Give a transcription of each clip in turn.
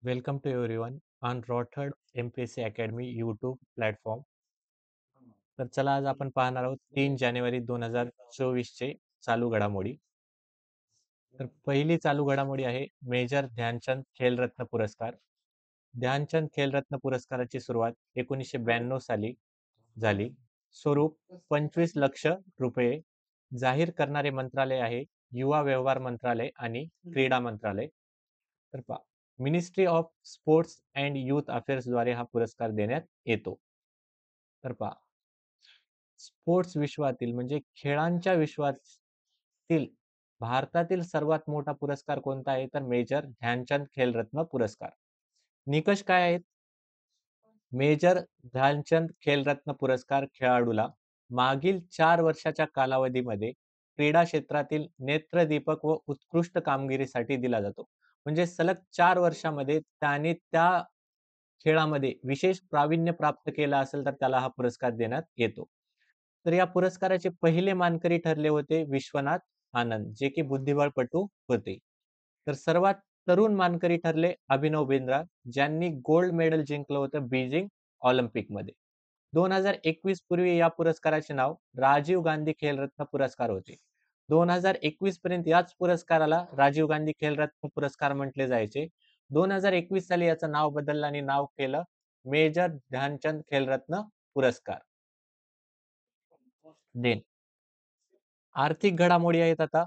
Welcome to everyone on Rothard MPSC Academy YouTube platform. तर चला आज आपण पाहणार आहोत 3 जानेवारी 2024 चे चालू घडामोडी. तर पहिली चालू घडामोडी आहे मेजर ध्यानचंद खेलरत्न पुरस्कार. ध्यानचंद खेलरत्न पुरस्काराची सुरुवात 1992 साली झाली. स्वरूप 25 लक्ष रुपये. जाहीर करणारे मंत्रालय आहे युवा व्यवहार मंत्रालय आणि क्रीडा मंत्रालय. तर पहा, ministry of sports and youth affairs द्वारे हा पुरस्कार देण्यात येतो. तर पहा, स्पोर्ट्स विश्वातील म्हणजे खेळांच्या विश्वातील भारतातील सर्वात मोठा पुरस्कार कोणता आहे तर मेजर ध्यानचंद खेलरत्न पुरस्कार. निकष काय आहेत? मेजर ध्यानचंद खेलरत्न पुरस्कार खेळाडूला मागील 4 वर्षाच्या कालावधीमध्ये क्रीडा क्षेत्रातील नेत्रदीपक व उत्कृष्ट कामगिरीसाठी दिला जातो. म्हणजे सलग 4 वर्षामध्ये त्याने त्या खेळामध्ये विशेष प्रावीण्य प्राप्त केलं असेल तर त्याला हा पुरस्कार देण्यात येतो. तर या पुरस्काराचे पहिले मानकरी ठरले होते विश्वनाथ आनंद, जे की बुद्धिबळपटू होते. तर सर्वात तरुण मानकरी ठरले अभिनव बिंद्रा, ज्यांनी गोल्ड मेडल जिंकलं होतं बीजिंग ऑलिम्पिकमध्ये. 2021 पूर्वी या पुरस्काराचे नाव राजीव गांधी खेलरत्न पुरस्कार होते. 2021 पर्यंत याच पुरस्काराला राजीव गांधी खेलरत्न पुरस्कार म्हटले जायचे. 2021 साली याचं नाव बदललं आणि नाव केलं मेजर ध्यानचंद खेलरत्न पुरस्कार. देन आर्थिक घडामोडी आहेत आता.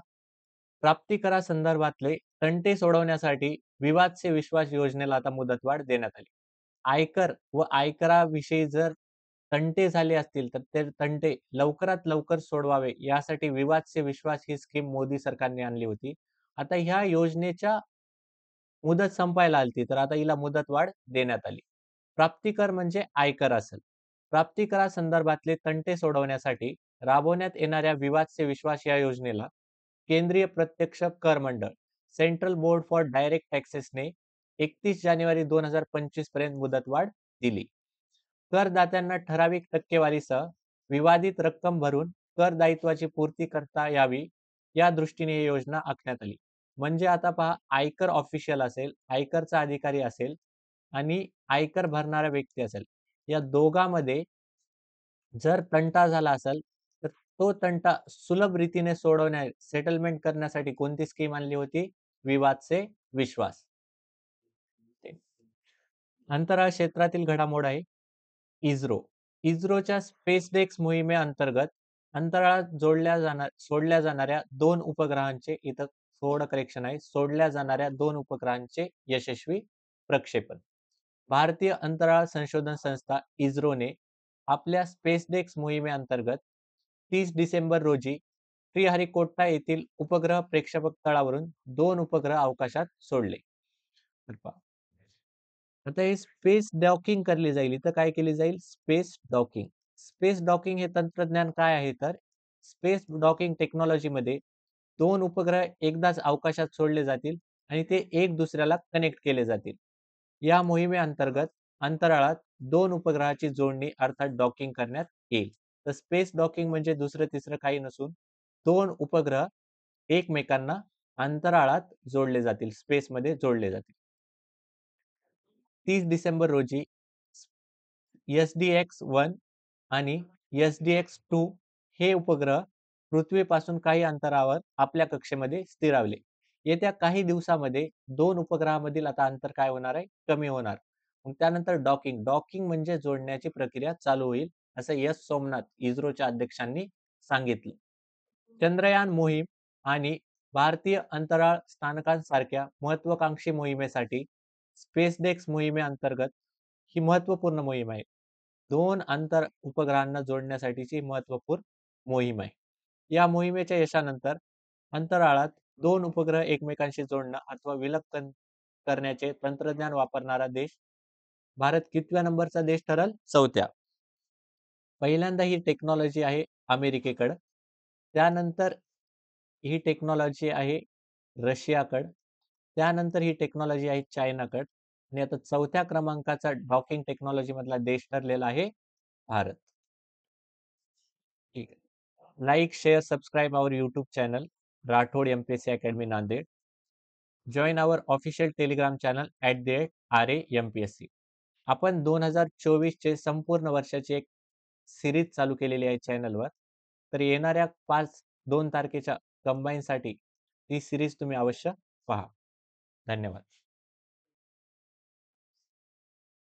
प्राप्तिकरासंदर्भातले तंटे सोडवण्यासाठी विवाद से विश्वास योजनेला आता मुदतवाढ देण्यात आली. आयकर व आयकराविषयी जर तंटे झाले असतील तर ते तंटे लवकरात लवकर सोडवावे यासाठी विवाद से विश्वास ही स्कीम मोदी सरकारने आणली होती. आता ह्या योजनेच्या मुदत संपायला आलती तर आता हिला मुदतवाढ देण्यात आली. प्राप्तिकर म्हणजे आयकर असेल. प्राप्तिकरासंदर्भातले तंटे सोडवण्यासाठी राबवण्यात येणाऱ्या विवाद से विश्वास या योजनेला केंद्रीय प्रत्यक्ष कर मंडळ सेंट्रल बोर्ड फॉर डायरेक्ट टॅक्सेसने 31 जानेवारी 2025 पर्यंत मुदतवाढ दिली. करदात्यांना ठराविक टक्केवारीसह विवादित रक्कम भरून कर दायित्वाची पूर्ती करता यावी या दृष्टीने ही योजना आखण्यात आली. म्हणजे आता पहा, आयकर ऑफिशियल असेल, आयकरचा अधिकारी असेल आणि आयकर भरणारा व्यक्ती असेल, या दोघांमध्ये जर तंटा झाला असेल तर तो तंटा सुलभ रीतीने सोडवण्या सेटलमेंट करण्यासाठी कोणती स्कीम आणली होती? विवाद से विश्वास. अंतराळ क्षेत्रातील घडामोड आहे इस्रो. इस्रोच्या स्पेसडेक्स मोहिमेअंतर्गत अंतराळात सोडल्या जाणाऱ्या 2 उपग्रहांचे इथं थोडं करेक्शन आहे. सोडल्या जाणाऱ्या 2 उपग्रहांचे यशस्वी प्रक्षेपण. भारतीय अंतराळ संशोधन संस्था इस्रोने आपल्या स्पेसडेक्स मोहिमेअंतर्गत 30 डिसेंबर रोजी श्रीहरिकोटा येथील उपग्रह प्रक्षेपक तळावरून 2 उपग्रह अवकाशात सोडले. तर पहा, आता हे स्पेस डॉकिंग करली जाईल. इथं काय केली जाईल? Space docking. स्पेस डॉकिंग हे तंत्रज्ञान काय आहे तर स्पेस डॉकिंग टेक्नॉलॉजीमध्ये 2 उपग्रह एकदाच अवकाशात सोडले जातील आणि ते एक दुसऱ्याला कनेक्ट केले जातील. या मोहिमेअंतर्गत अंतराळात 2 उपग्रहाची जोडणी अर्थात डॉकिंग करण्यात येईल. तर स्पेस डॉकिंग म्हणजे दुसरं तिसरं काही नसून 2 उपग्रह एकमेकांना अंतराळात जोडले जातील, स्पेसमध्ये जोडले जातील. 30 डिसेंबर रोजी SDX-1 आणि SDX-2 हे उपग्रह पृथ्वीपासून काही अंतरावर आपल्या कक्षेमध्ये स्थिरावले. येत्या काही दिवसामध्ये 2 उपग्रहामधील आता अंतर काय होणार आहे? कमी होणार. मग त्यानंतर डॉकिंग. डॉकिंग म्हणजे जोडण्याची प्रक्रिया चालू होईल, असं एस सोमनाथ इस्रोच्या अध्यक्षांनी सांगितलं. चंद्रयान मोहीम आणि भारतीय अंतराळ स्थानकांसारख्या महत्वाकांक्षी मोहिमेसाठी स्पेसडेक्स मोहिमेअंतर्गत ही महत्वपूर्ण मोहीम आहे. 2 उपग्रहांना जोडण्यासाठीची महत्वपूर्ण मोहीम आहे. या मोहिमेच्या यशानंतर अंतराळात 2 उपग्रह एकमेकांशी जोडणं अथवा विलग करण्याचे तंत्रज्ञान वापरणारा देश भारत कितव्या नंबरचा देश ठरल? 4थ्या. पहिल्यांदा ही टेक्नॉलॉजी आहे अमेरिकेकडं. त्यानंतर ही टेक्नॉलॉजी आहे रशियाकडं. त्यानंतर ही टेक्नॉलॉजी आहे चायनाकडं आणि आता 4थ्या क्रमांकाचा डॉकिंग टेक्नॉलॉजी मधला देश ठरलेला आहे भारत. ठीक आहे. Like, share, subscribe our YouTube channel Rathod MPSC academy Nanded. Join our official Telegram channel @RAMPSC. आपण 2024 चे संपूर्ण वर्षाची एक सीरीज चालू केलेली आहे चॅनलवर. तर येणाऱ्या 2 तारखेच्या कंबाईनसाठी ही सीरीज तुम्ही अवश्य पहा. धन्यवाद.